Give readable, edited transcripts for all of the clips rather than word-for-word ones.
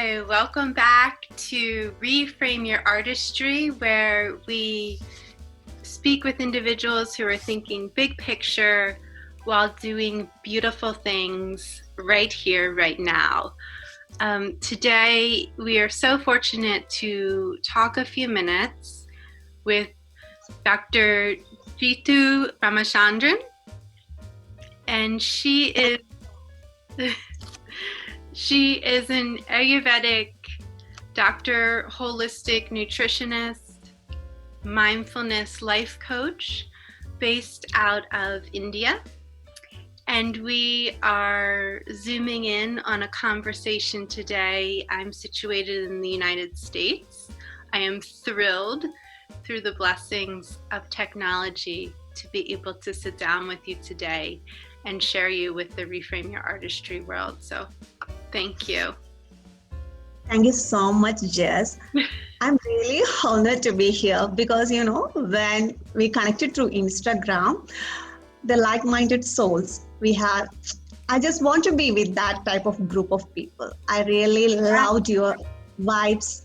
Hi, welcome back to Reframe Your Artistry, where we speak with individuals who are thinking big picture while doing beautiful things right here, right now. Today, we are so fortunate to talk a few minutes with Dr. Jeethu Ramachandran, and she is an Ayurvedic doctor, holistic nutritionist, mindfulness life coach based out of India. And we are zooming in on a conversation today. I'm situated in the United States. I am thrilled through the blessings of technology to be able to sit down with you today and share you with the Reframe Your Artistry world. So thank you. Thank you so much, Jess. I'm really honored to be here because, when we connected through Instagram, the like-minded souls I just want to be with that type of group of people. I really loved your vibes.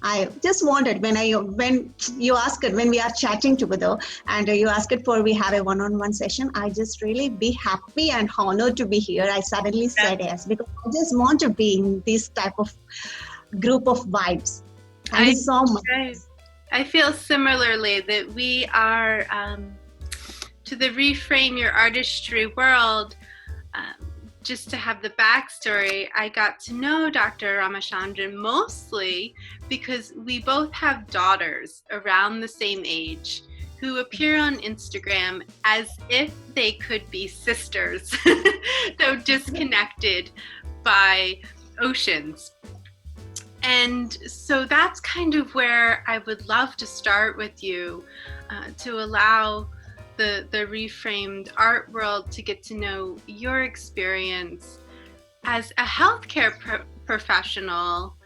I just wanted when you asked it, when we are chatting together and you asked it for we have a one-on-one session, I just really be happy and honored to be here. I suddenly said yes because I just want to be in this type of group of vibes. Thank you so much. I feel similarly that we are to the Reframe Your Artistry world. Just to have the backstory, I got to know Dr. Ramachandran mostly because we both have daughters around the same age who appear on Instagram as if they could be sisters, though disconnected by oceans. And so that's kind of where I would love to start with you, to allow the reframed art world to get to know your experience as a healthcare professional.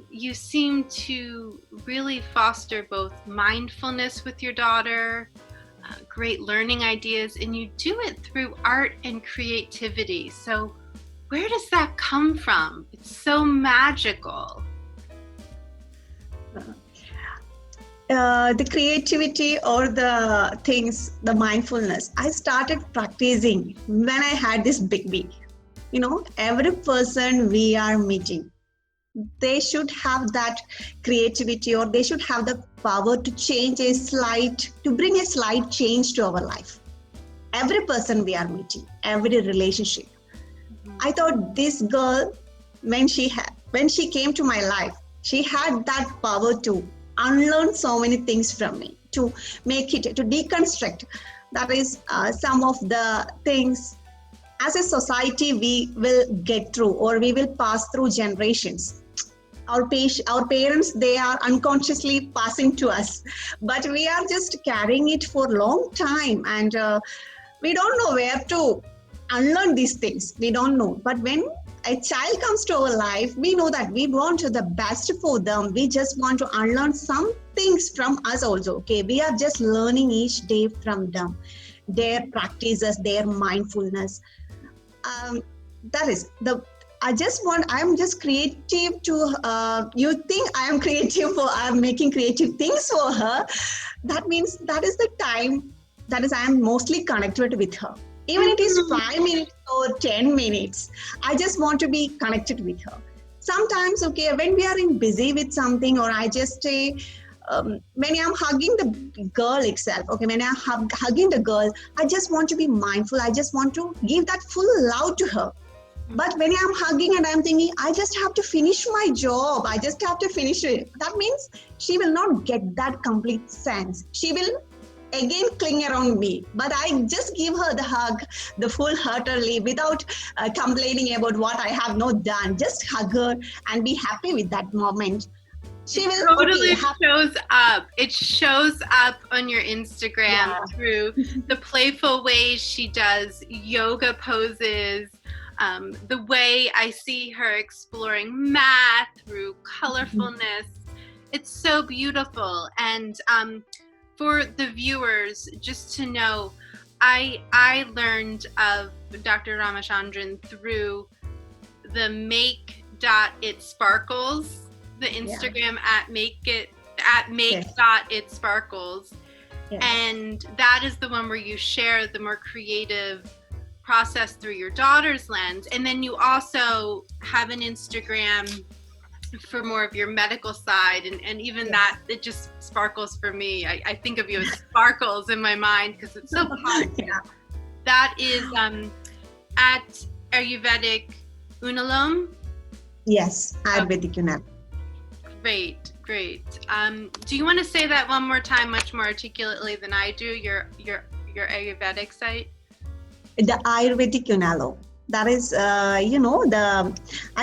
You seem to really foster both mindfulness with your daughter, great learning ideas, and you do it through art and creativity. So where does that come from? It's so magical. The creativity or the things, the mindfulness, I started practicing when I had this baby. Every person we are meeting, they should have that creativity or they should have the power to bring a slight change to our life. Every person we are meeting, every relationship. I thought this girl, when she came to my life, she had that power to unlearn so many things from me, to make it, to deconstruct. That is some of the things as a society we will get through or we will pass through generations. Our parents, they are unconsciously passing to us, but we are just carrying it for a long time and we don't know where to unlearn these things. We don't know. But when a child comes to our life, we know that we want the best for them. We just want to unlearn some things from us also. Okay, we are just learning each day from them, their practices, their mindfulness. That is the. I am just creative to, you think I am creative I'm making creative things for her. That means that is the time, I am mostly connected with her. Even it is 5 minutes or 10 minutes, I just want to be connected with her. Sometimes, when we are busy with something or I just say, when I'm hugging the girl itself, when I'm hugging the girl, I just want to be mindful. I just want to give that full love to her. But when I'm hugging and I'm thinking, I just have to finish my job. I just have to finish it. That means she will not get that complete sense. She will again cling around me, but I just give her the hug, the full heartedly, without complaining about what I have not done. Just hug her and be happy with that moment. She will totally shows up. It shows up on your Instagram through the playful ways she does yoga poses, the way I see her exploring math through colorfulness. It's so beautiful. And for the viewers, just to know, I learned of Dr. Ramachandran through the Make make.itsparkles, the Instagram at make.itsparkles. Yes. And that is the one where you share the more creative process through your daughter's lens. And then you also have an Instagram for more of your medical side, and even Yes. that, it just sparkles for me. I think of you as sparkles in my mind because it's so positive. Yeah. That is at Ayurvedic Unalom. Yes, Ayurvedic Unalom. Great. Do you want to say that one more time, much more articulately than I do? Your Ayurvedic site. The Ayurvedic Unalom. That is, I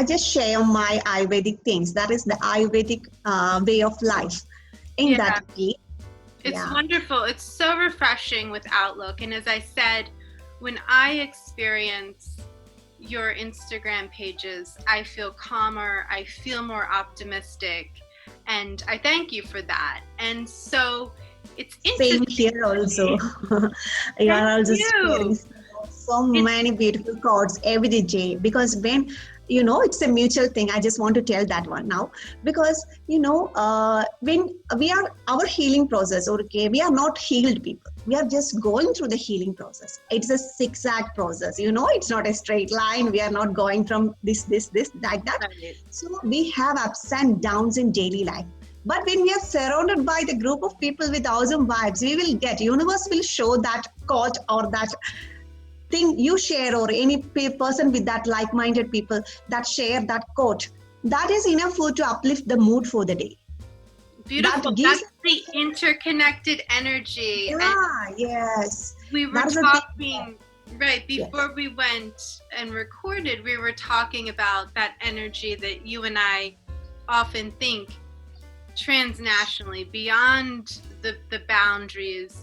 just share my Ayurvedic things. That is the Ayurvedic way of life. In that way. It's wonderful. It's so refreshing with Outlook. And as I said, when I experience your Instagram pages, I feel calmer, I feel more optimistic, and I thank you for that. And so it's interesting. Same here also. You are also sharing so many beautiful quotes every day, because when it's a mutual thing. I just want to tell that one now, because when we are our healing process, okay, we are not healed people. We are just going through the healing process. It's a zigzag process. It's not a straight line. We are not going from this like that. Right. So we have ups and downs in daily life. But when we are surrounded by the group of people with awesome vibes, we will get, universe will show that quote or that thing you share, or any person with that like-minded people that share that quote. That is enough to uplift the mood for the day. Beautiful. That's the interconnected energy. Yeah, yes. We were talking, right, before we went and recorded, we were talking about that energy that you and I often think transnationally, beyond the boundaries,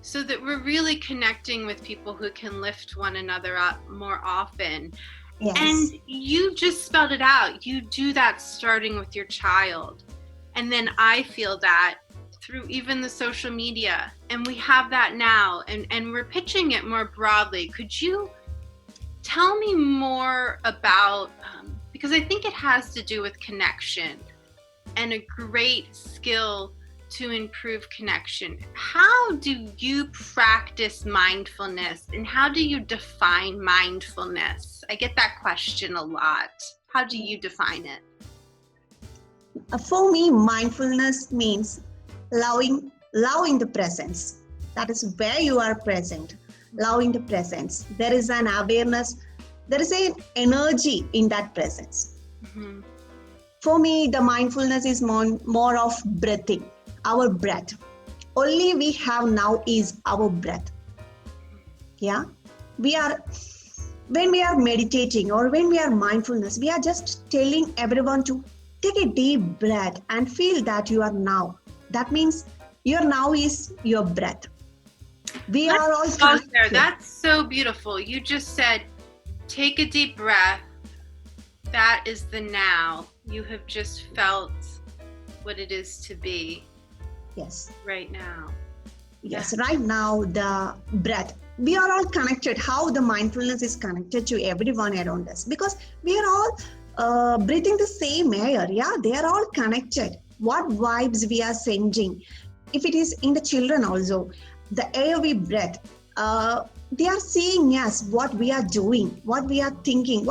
so that we're really connecting with people who can lift one another up more often. Yes. And you just spelled it out. You do that starting with your child. And then I feel that through even the social media. And we have that now. And we're pitching it more broadly. Could you tell me more about, because I think it has to do with connection and a great skill to improve connection. How do you practice mindfulness, and how do you define mindfulness? I get that question a lot. How do you define it? For me, mindfulness means allowing the presence. That is where you are present, allowing the presence. There is an awareness, there is an energy in that presence. Mm-hmm. For me, the mindfulness is more of breathing. Our breath. Only we have now is our breath. Yeah. When we are meditating or when we are mindfulness, we are just telling everyone to take a deep breath and feel that you are now. That means your now is your breath. We are all there. That's so beautiful. You just said, take a deep breath. That is the now. You have just felt what it is to be. Yes. Right now. Yes, right now, the breath. We are all connected. How the mindfulness is connected to everyone around us, because we are all breathing the same air. Yeah, they are all connected. What vibes we are sending. If it is in the children also, the air we breathe, they are seeing us, what we are doing, what we are thinking,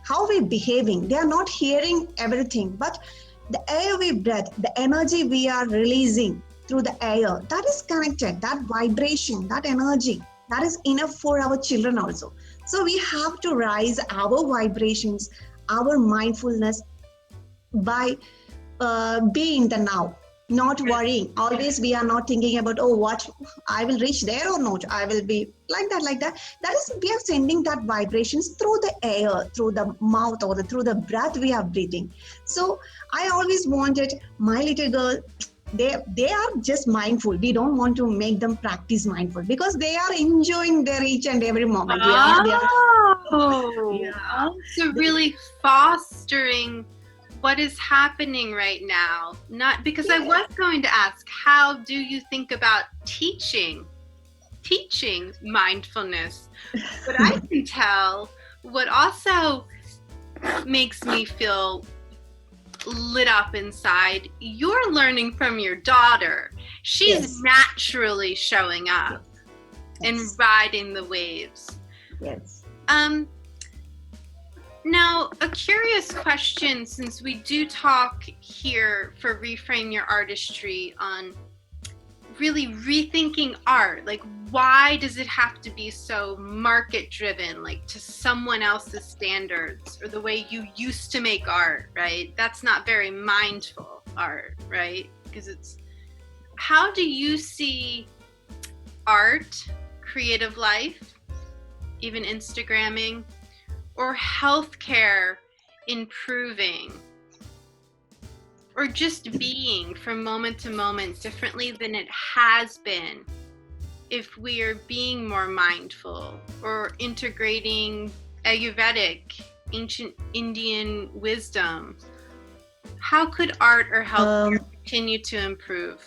how we behaving. They are not hearing everything, but the air we breathe, the energy we are releasing through the air, that is connected, that vibration, that energy, that is enough for our children also. So we have to rise our vibrations, our mindfulness by being the now, not worrying. Always we are not thinking about, what I will reach there or not. I will be like that. That is, we are sending that vibrations through the air, through the mouth, or through the breath we are breathing. So I always wanted my little girl, they are just mindful. We don't want to make them practice mindful, because they are enjoying their each and every moment. So really fostering what is happening right now. Not because I was going to ask, how do you think about teaching mindfulness? But I can tell what also makes me feel lit up inside. You're learning from your daughter. She's Yes. naturally showing up and Yes. riding the waves. Yes. Now, a curious question, since we do talk here for Reframe Your Artistry on really rethinking art, like why does it have to be so market driven, like to someone else's standards or the way you used to make art, right? That's not very mindful art, right? Because it's, how do you see art, creative life, even Instagramming, or healthcare improving, or just being from moment to moment differently than it has been if we are being more mindful or integrating Ayurvedic, ancient Indian wisdom? How could art or healthcare continue to improve?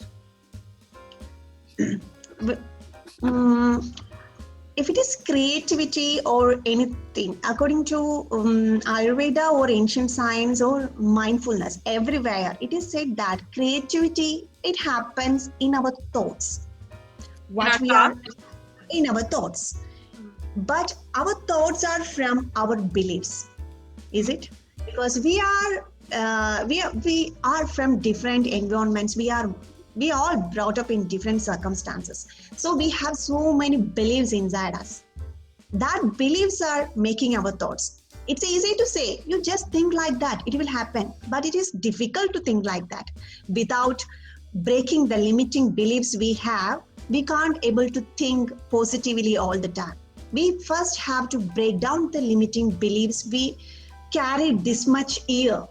If it is creativity or anything, according to Ayurveda or ancient science or mindfulness, everywhere it is said that creativity, it happens in our thoughts. What we are in our thoughts. But our thoughts are from our beliefs, is it? Because we are from different environments. We all brought up in different circumstances. So we have so many beliefs inside us. That beliefs are making our thoughts. It's easy to say, you just think like that, it will happen. But it is difficult to think like that. Without breaking the limiting beliefs we have, we can't able to think positively all the time. We first have to break down the limiting beliefs we carried this much year.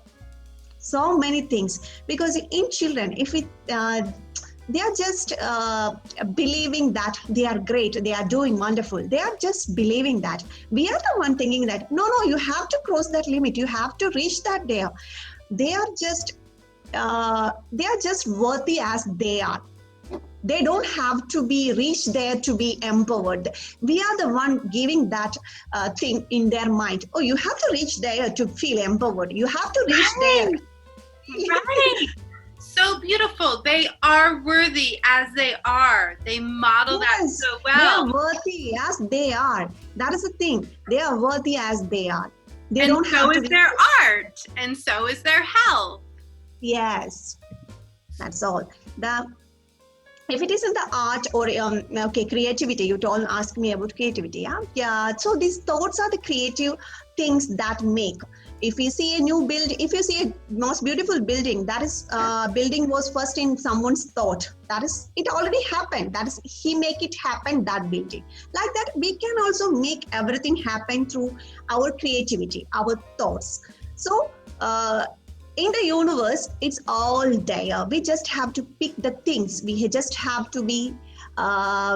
So many things, because in children, if we they are just believing that they are great, they are doing wonderful, they are just believing that. We are the one thinking that no, you have to cross that limit, you have to reach that there. They are just worthy as they are. They don't have to be reached there to be empowered. We are the one giving that thing in their mind. Oh, you have to reach there to feel empowered. You have to reach there. Right. So beautiful. They are worthy as they are. They model that so well. They are worthy as they are. That is the thing. They are worthy as they are. They and don't so have to is their art, and so is their health. Yes, that's all. If it isn't the art or creativity, you told ask me about creativity. Yeah. So these thoughts are the creative things that make. If you see a new build, if you see a most beautiful building, that is building was first in someone's thought. That is, it already happened. That is, he make it happen, that building. Like that, we can also make everything happen through our creativity, our thoughts. So in the universe, it's all there. We just have to pick the things. We just have to be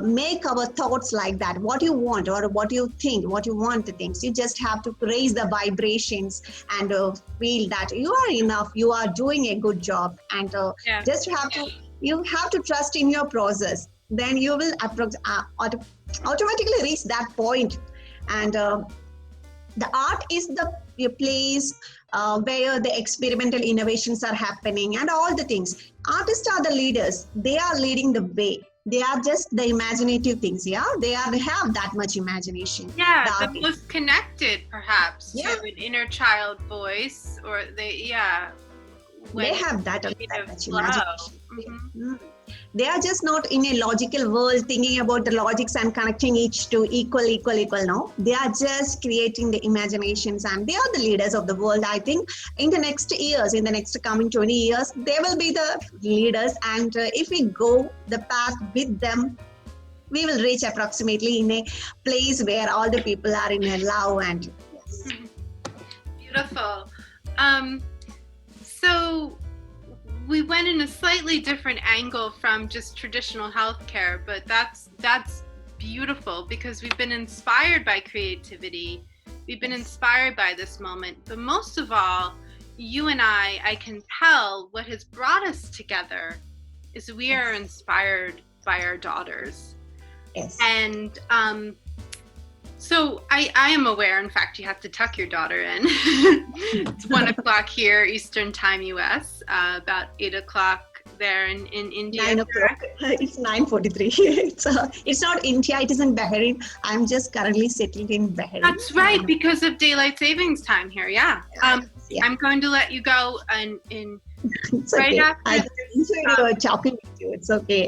make our thoughts like that. What you want or what you think, what you want the things. You just have to raise the vibrations and feel that you are enough. You are doing a good job, and you have to trust in your process. Then you will automatically reach that point. And the art is the place where the experimental innovations are happening and all the things. Artists are the leaders. They are leading the way. They are just the imaginative things. Yeah, they have that much imagination. Yeah, the most connected perhaps to an inner child voice, or they have that much imagination. Mm-hmm. They are just not in a logical world thinking about the logics and connecting each to equal. No, they are just creating the imaginations, and they are the leaders of the world. I think in the next years, in the next coming 20 years, they will be the leaders. And if we go the path with them, we will reach approximately in a place where all the people are in a love and Beautiful. So we went in a slightly different angle from just traditional healthcare, but that's beautiful because we've been inspired by creativity. We've been inspired by this moment, but most of all, you and I can tell what has brought us together is we are inspired by our daughters. Yes. And So I am aware, in fact, you have to tuck your daughter in. It's 1:00 here, Eastern Time, US, about 8:00 there in India. 9 o'clock. It's 9:43. It's not India. It is in Bahrain. I'm just currently settled in Bahrain. That's right, because of daylight savings time here. Yeah. Yeah. I'm going to let you go and in It's right okay. after I enjoyed talking with you. It's okay.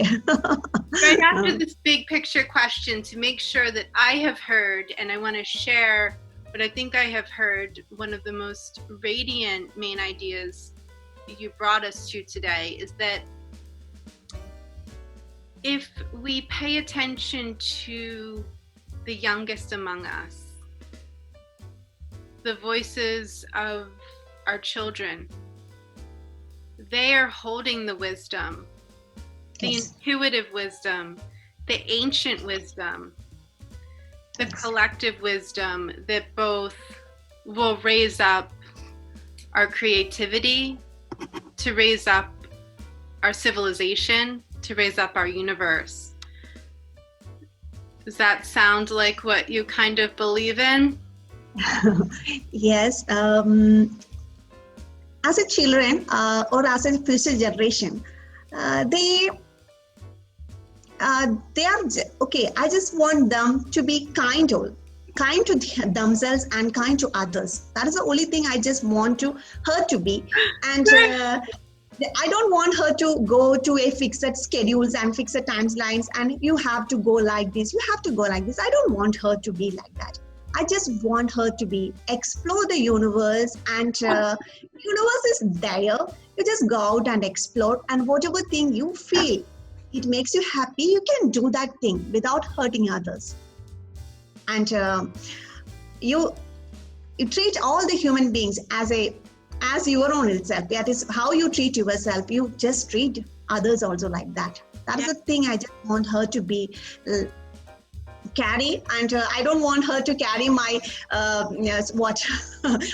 right after this big picture question, to make sure that I have heard, and I want to share what I think I have heard, one of the most radiant main ideas you brought us to today is that if we pay attention to the youngest among us, the voices of our children, they are holding the wisdom, the intuitive wisdom, the ancient wisdom, the collective wisdom that both will raise up our creativity, to raise up our civilization, to raise up our universe. Does that sound like what you kind of believe in? Yes. As a children or as a future generation, they are okay. I just want them to be kind to themselves and kind to others. That is the only thing I just want her to be. And I don't want her to go to a fixed schedules and fixed timelines and you have to go like this, you have to go like this. I don't want her to be like that. I just want her to explore the universe, and universe is there. You just go out and explore, and whatever thing you feel, it makes you happy, you can do that thing without hurting others. And you treat all the human beings as your own self. That is how you treat yourself. You just treat others also like that. That is the thing I just want her to be carry, and I don't want her to carry my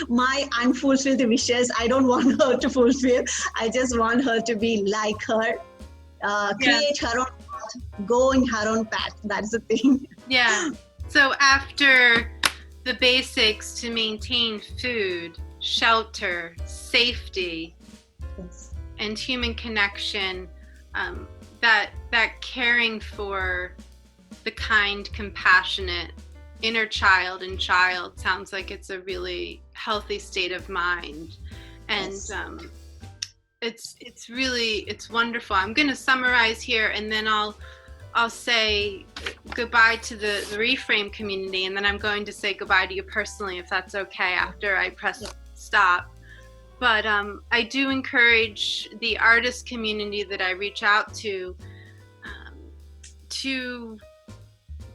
my unfulfilled wishes. I don't want her to fulfill. I just want her to be like her, create her own path, go in her own path. That's the thing. Yeah. So after the basics to maintain food, shelter, safety, and human connection, that caring for the kind, compassionate inner child and child sounds like it's a really healthy state of mind. And it's wonderful. I'm going to summarize here, and then I'll say goodbye to the Reframe community, and then I'm going to say goodbye to you personally, if that's okay, after I press stop. But I do encourage the artist community that I reach out to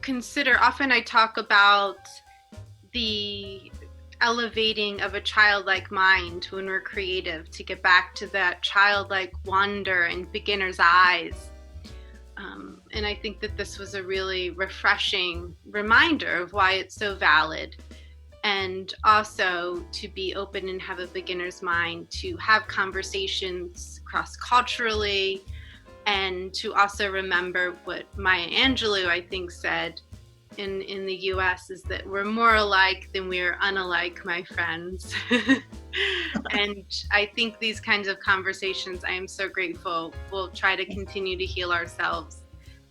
consider. Often I talk about the elevating of a childlike mind when we're creative, to get back to that childlike wonder and beginner's eyes. And I think that this was a really refreshing reminder of why it's so valid. And also to be open and have a beginner's mind, to have conversations cross-culturally, and to also remember what Maya Angelou, I think, said in the US, is that we're more alike than we're unalike, my friends. And I think these kinds of conversations, I am so grateful, will try to continue to heal ourselves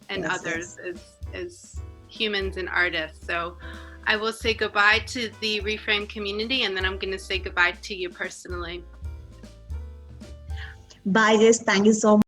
and others as humans and artists. So I will say goodbye to the Reframe community, and then I'm going to say goodbye to you personally. Bye, Jess. Thank you so much.